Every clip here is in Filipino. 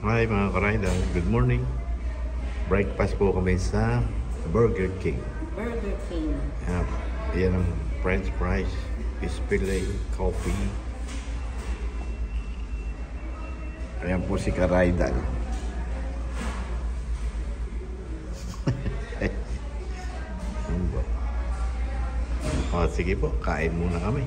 Hi mga ka-rider, good morning. Breakfast po kami sa Burger King. Burger King. Yan ang french fries, fish fillet, coffee. Ayan po si ka-rider. Sige po, kain muna kami.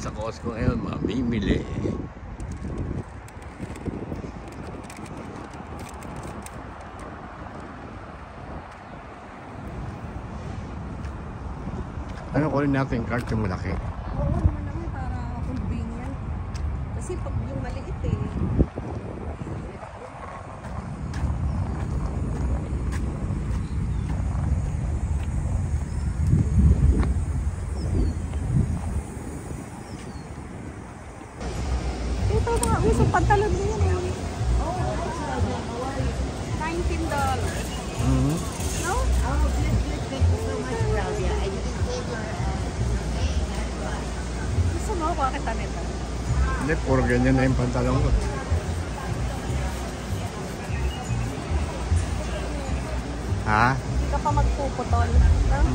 Sa Costco ngayon, mamimili. Ano kunin natin yung cart yung malaki? Oo naman naman, para convenient. Kasi pag yung maliit eh. Sa pantalon mo yun eh. Oo, $19. No? Oh, good. Thank you so much, Claudia. I just gave her gusto mo, bakit nito? Hindi, puro ganyan na yung pantalon ko. Ha? Hindi ka pa magpuputol. No?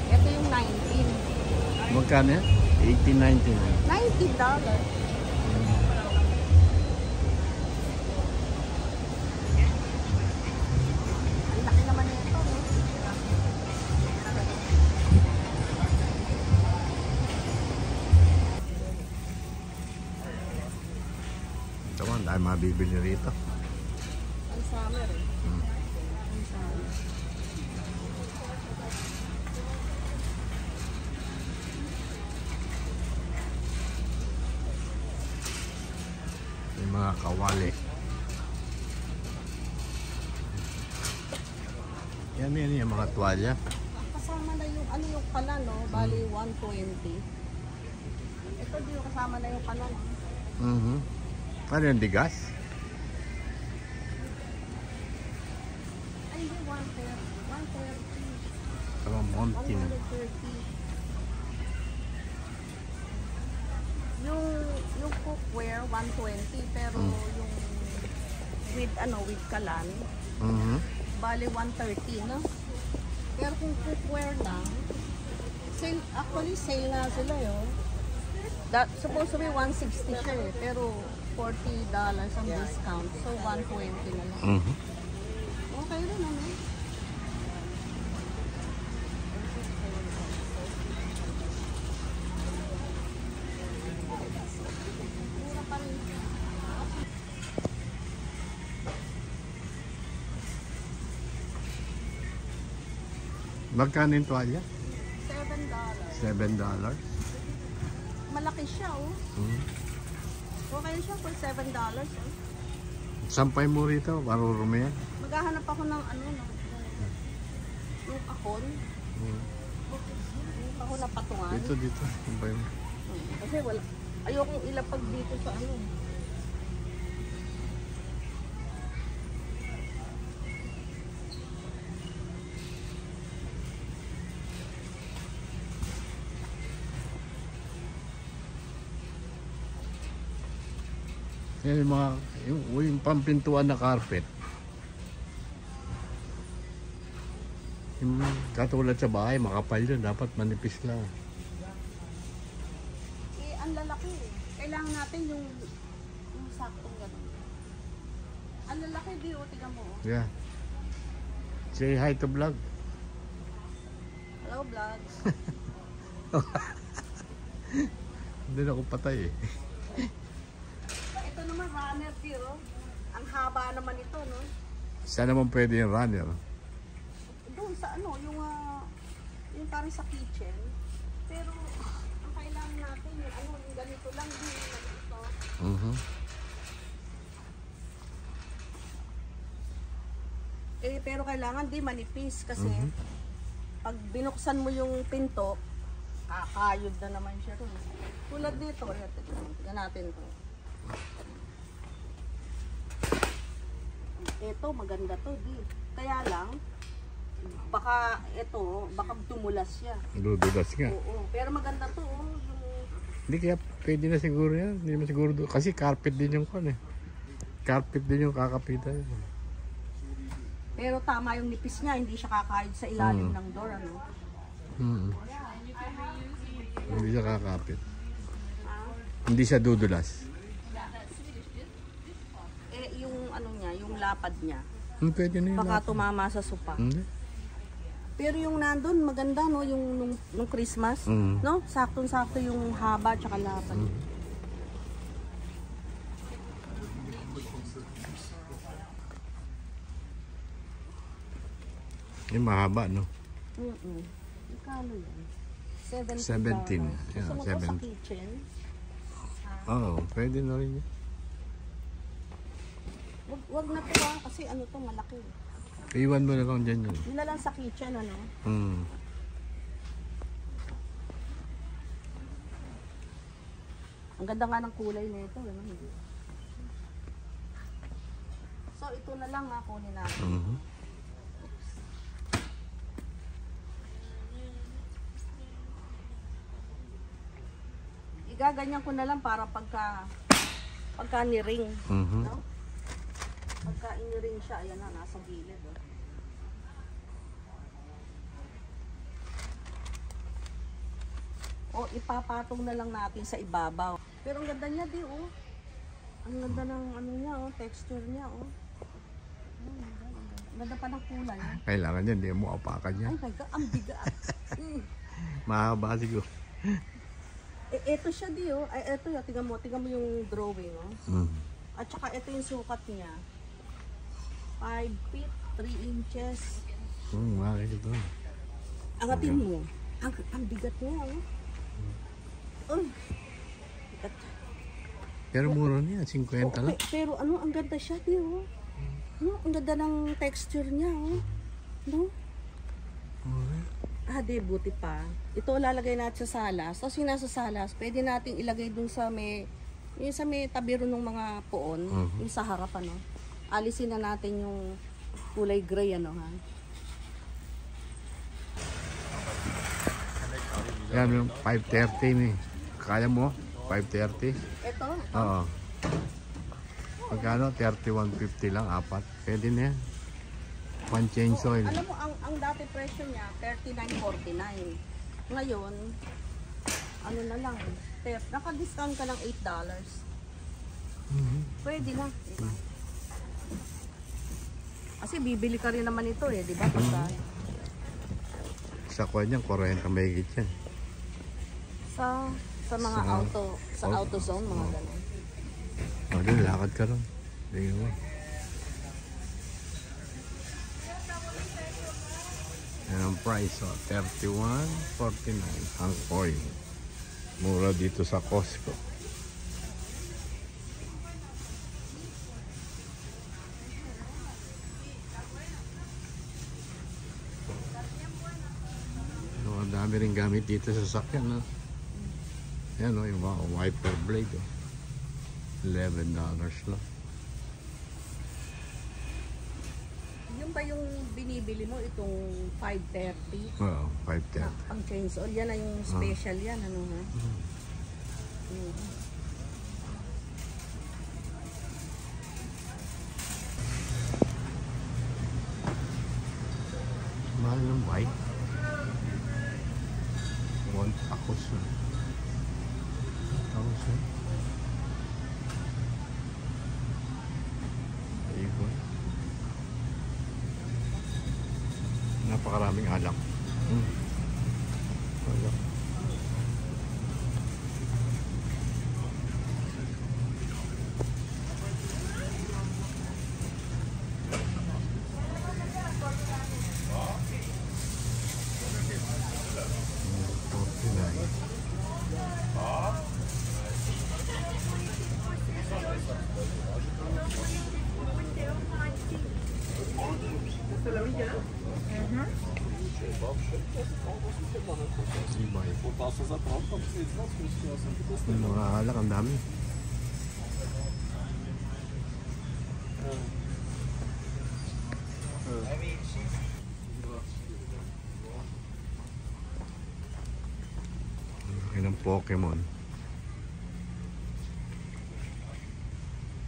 Ito yung 19. Magkano yan? 18.99. $19. Ang laki naman nito, no? Ito man, dahil mabibili rito. Ang summer eh. Ang summer. Yung mga kawali. Yan yung mga tuwalya. Kasama na yung, ano yung kalan, no? Bali, 120. Ito di yung kasama na yung kalan. Ano yung bigas? Ay, hindi, 130. Ito ang Monty. 130. Yung cookware, 120. Pero yung with kalan, bali 130, no? Pero kung cookware lang, actually sale na sila yun. Supposed to be 160 siya eh, pero $40 ang discount. So 120 na lang. Okay rin naman. Mura pa rin. Magkano yung tuwalya? $7. $7. Malaki siya, oh. Okay siya for $7. Oh. Sampay mo rito, marurumi yan. Maghahanap ako ng yung kahon. Yung kahon na patungan. Dito. Sampay mo. Kasi wala. Ayokong ilapag dito sa ano. Yan yung pampintuan na carpet. Yung katulad sa bahay, makapal yun. Dapat manipis lang. Eh, ang lalaki eh. Kailangan natin yung saktong gano'n. Ang lalaki, di o, tiga mo. Yeah. Say hi to vlog. Hello, vlog. Hindi na ako patay eh. Ito naman, runner pero ang haba naman ito, no? Saan naman pwede yung runner? Doon sa yung parang sa kitchen. Pero ang kailangan natin yung ganito lang din ito. Eh, pero kailangan di manipis kasi pag binuksan mo yung pinto, kakayod na naman siya ron. Tulad nito, tignan natin to. Ito, maganda to, di. Kaya lang, baka tumulas siya. Dudulas nga. Oo, pero maganda to, oh. Hindi kaya pwede na siguro yan. Hindi naman siguro doon. Kasi carpet din yung kon eh. Carpet din yung kakapitan. Pero tama yung nipis niya, hindi siya kakahid sa ilalim ng door, ano? Hindi siya kakapit. Hindi siya dudulas. Yung ano niya, yung lapad niya. Pwede na yun. Baka tumama sa sopa. Hindi. Pero yung nandun, maganda, no? Yung nung Christmas, no? Saktong-sakto yung haba tsaka lapad. Yung mahaba, no? Ikano yan? 17. 17. Gusto Yeah, mo to sa 7. kitchen? Oo, pwede na rin yun. Wag na to kasi ano to, malaki. Iwan mo na lang dyan yun. Yun na lang sa kitchen, ano? Ang ganda nga ng kulay nito, ano? So, ito na lang kunin natin. Igaganyan ko na lang para pagka niring, no? Pagka iniring siya, ayan na, nasa gilid, oh. O ipapatong na lang natin sa ibabaw. Pero ang ganda niya, di, oh. Ang ganda ng ano niya, oh, texture niya, oh. Ang ganda pa ng kulay. Kailangan yan, hindi mo apakan yan. Ay my God, ang bigat. Mahaba siguro. Ito siya, di, oh. Ay, ito, tingnan mo yung drawing, oh. At saka ito yung sukat niya. 5 feet, 3 inches. Bakit ito? Angatin mo. Ang bigat niya, oh. Bigat. Pero mura niya, 50 lang. Pero ano, ang ganda siya, di, oh. No, ang ganda ng texture niya, oh. No? Di, buti pa. Ito lalagay natin sa salas. Tapos yung nasa salas, pwede natin ilagay dun sa may tabiro ng mga puon, yung sa harap, ano. Alisin na natin yung kulay gray, ano, ha. Yan yung 530 ni. Kaya mo? 530? Ito? Oo. Pagkano? 31.50 lang, apat. Pwede na yan. One change oil. Alam mo, ang dati presyo niya, 39.49. Ngayon, ano na lang, naka-discount ka ng $8. Pwede na. Diba? Kasi bibili ka rin naman ito, di ba? Sa kuha niyan, 40 may higit yan. Sa mga auto zone, mga ganun. Doon, lakad ka rin. Tingnan mo. Yan ang price, 31.49 ang oil. Mura dito sa Costco. Ang dami rin gamit dito sa sakyan, no? Yan, no, yung mga wiper blade, oh. $11 lang. Yung ba yung binibili mo, itong 530? Oo, 510. Ang chainsaw, yan na yung special yan, ano, ha? Mahal ng white. Takos na. Takos na. Ayun. Napakaraming alak. Alak. Yung mga alak, ang dami. Pokemon.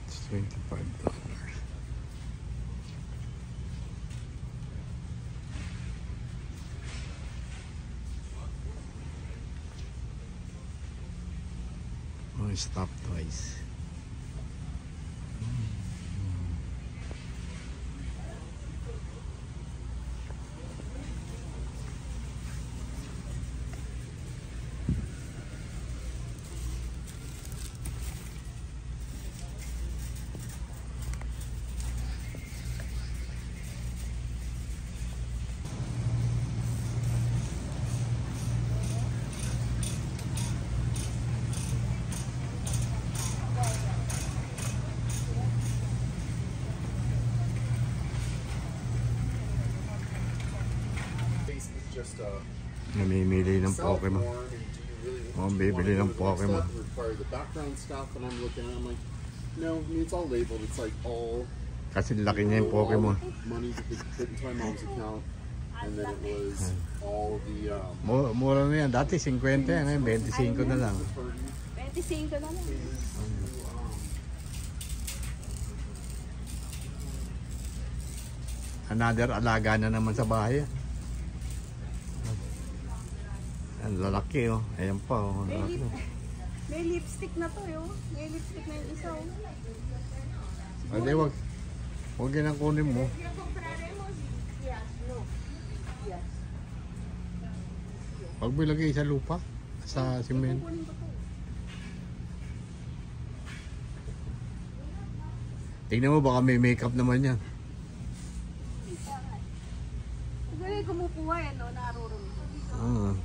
It's $25. Oh, stop twice. Just Namimili ng Pokemon. Oh, bibili ng Pokemon. Require the background stuff, and I'm looking at it, I'm like, no, I mean, it's all labeled. It's like all Kasi laki niya yung Pokemon. money that they put into my mom's account, and then it was all the Mura na yan. Dati 50 yan. Ngayon 25 na lang. 25 na lang. Another alaga na naman sa bahay. Ang lalaki oh. Ayan pa oh. May lipstick na to yo. May lipstick na yung isa oh. Hindi, wag yan ang kunin mo. Wag mo ilagay sa lupa. Sa simento. Tingnan mo, baka may makeup naman yan. Ganun kumukuha eh, no? Narurong. Ah.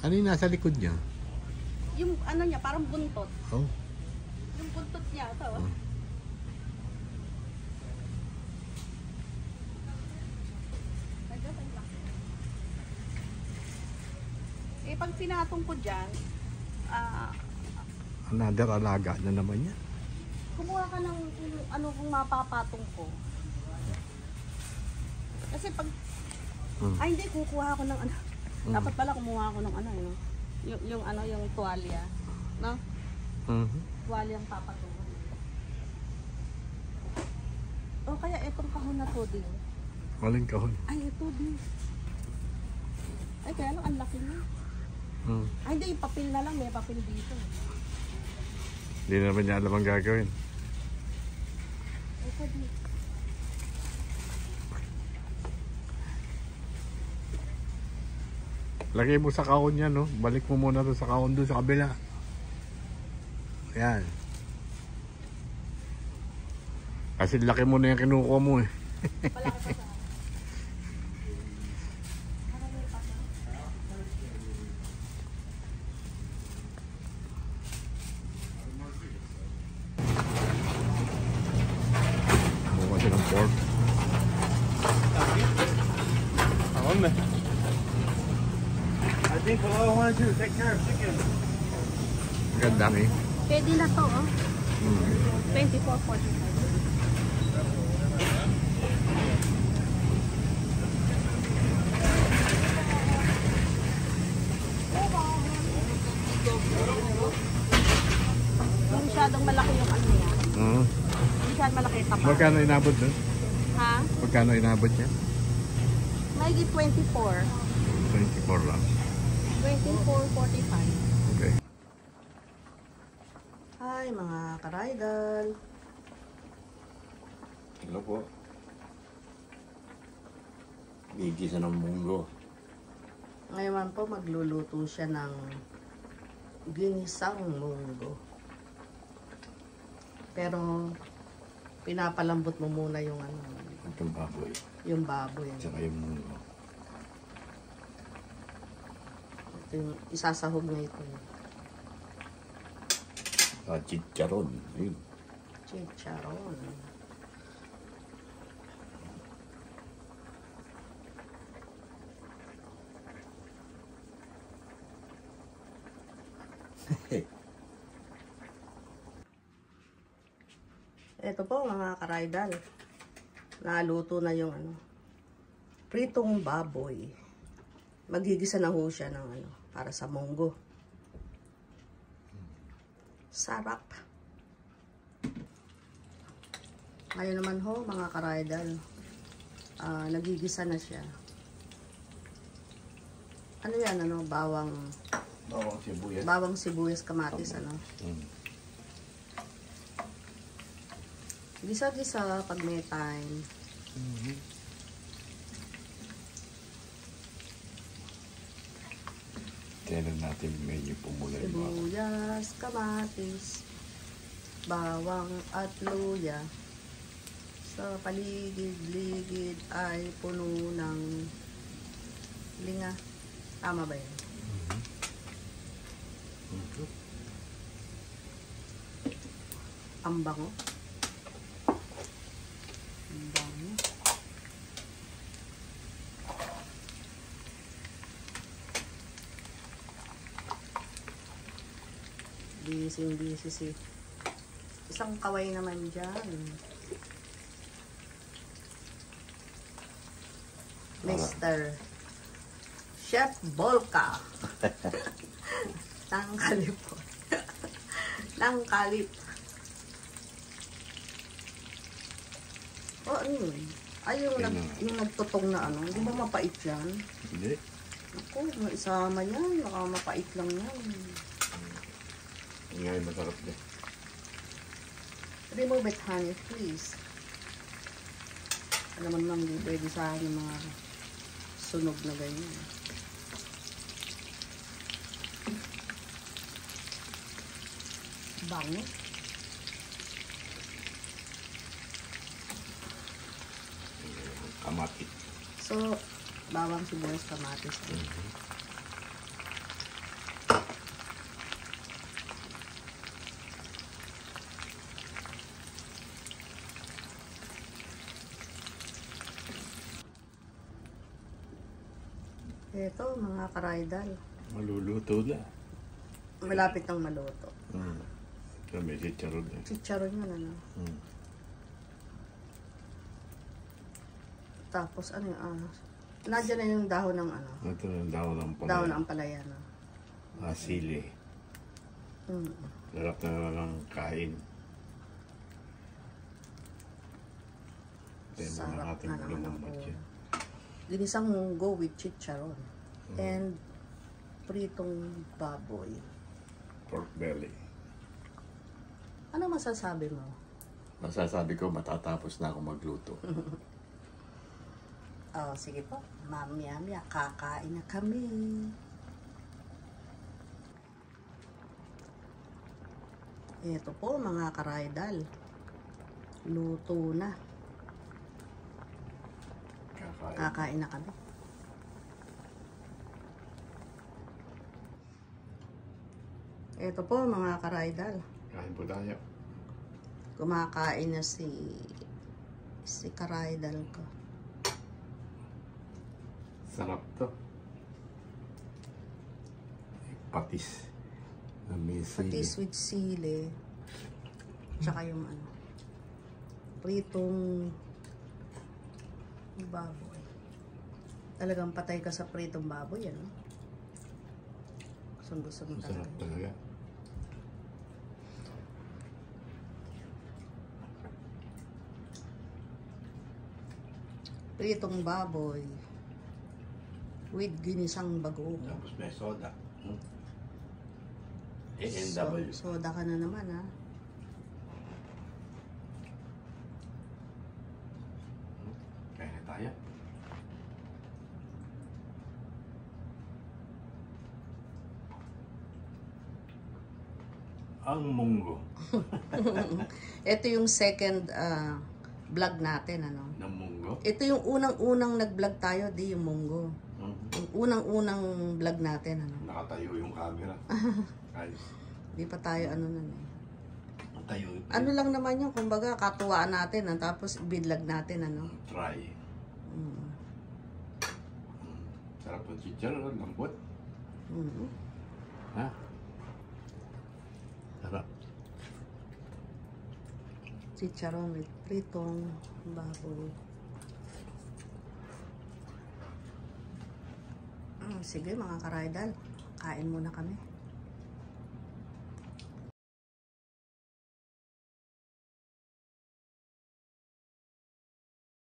Ano yung nasa likod niya? Yung ano niya, parang buntot. Oh. Yung buntot niya, ito. Oh. Eh, pag pinatong ko dyan, Another alaga na naman yan. kumuha ka ng ano kung mapapatong ko. Kasi pag, ay hindi, kukuha ako ng ano. Dapat pala kumuha ako ng ano, yung ano, yung tuwalya. No? Tuwalya ang papatungan. O kaya itong kahon na to din. Walang kahon. Ay, ito din. Ay, kaya lang, ang laki niya. Ay, hindi, yung papel na lang. May papel dito. Hindi naman niya alam ang gagawin. Ito din. Lagay mo sa kahon yan, no? Balik mo muna doon sa kahon doon sa kabila. Ayan. Kasi laki mo na yung kinukuha mo eh. Palaki pa sa Mukha siya ng pork. I think all I want to do is take care of chicken. Ganda eh. Pwede na to, oh. 24.45. Masyadong malaki yung ano niya. Masyadong malaki yung tapa. Magkano inabot doon? Ha? Magkano inabot niya? May 24. 24 lang. 24.45. Okay. Hi mga karaydal. Hello po. Bigisa ng munggo. Ngayon po magluluto siya ng ginisang munggo. Pero pinapalambot mo muna yung ano, Itong baboy. yung baboy. Tsaka yung munggo. Ito yung isasahog na ito. Chicharon. Ayun. Chicharon. Ito po mga karaydal. Naluto na yung ano, pritong baboy. Magigisa na ho siya ng ano, para sa munggo. Sarap. Ngayon naman ho, mga ka-rider, nagigisa na siya. Ano yan, ano, bawang sibuyas. bawang sibuyas, kamatis, ano. Gisa-gisa pag may time. Kailan natin medyo pumula yung bawang. Sibuyas, kamatis, bawang at luya. Sa paligid-ligid ay puno ng linga. Tama ba yun? Ang bango. Ang bango. Busy si. Isang kaway naman dyan. Mr. Chef Volca. Tangkalip po. Tangkalip. O ano yun? Ay, yung nagtutong na ano. Hindi ba mapait yan? Hindi. Ako, isama yan. Baka mapait lang yan. Ngayon masarap din. Remove it, honey, please. Alam mo naman, hindi pwede sa akin yung mga sunog na ganyan. Bango. Kamatis. So, bawang sibuyas, kamatis. Ito, mga karaydal. Maluluto na. Malapit ng maluto. So, may chicharon din. Chicharon yun, ano. Tapos, ano yung, nandiyan na yung dahon ng, ano. Ito na yung dahon ng palaya. Dahon ng ampalaya, no. Sili. Sarap na lang kain. Ito Sarap na natin na naman lumamot ako. yan. Ginisang munggo with chicharon. And pritong baboy. Pork belly. Ano masasabi mo? Masasabi ko, matatapos na ako magluto. Oh, sige po. Mamaya, kakain na kami. Ito po, mga karaydal. Luto na. Kakain na kami. Ito po, mga karaydal. Kain po tayo. Kumakain na si karaydal ko. Sarap to. Patis. Na may sili. Patis with sili. Tsaka yung ano, pritong baboy. Talagang patay ka sa pritong baboy, ano? Gusto mo Sarap talaga. talaga. Pritong baboy with ginisang bagoong. Tapos may soda. Soda ka na naman, ha? Kaya na tayo. Ang munggo. Ito yung second vlog natin, ano? Ng munggo. Ito yung unang-unang nag-vlog tayo, di yung munggo. Yung unang-unang vlog natin, ano? Nakatayo yung camera. Ayos. Di pa tayo, ano nun eh. Tayo. Ano lang naman yun, kumbaga katuwaan natin, tapos bidlag natin, ano? Try. Sarap ng chicharon, lambot. Ha? Sarap. Chicharon with pritong baboy. Sige mga ka-Rydal, kain muna kami.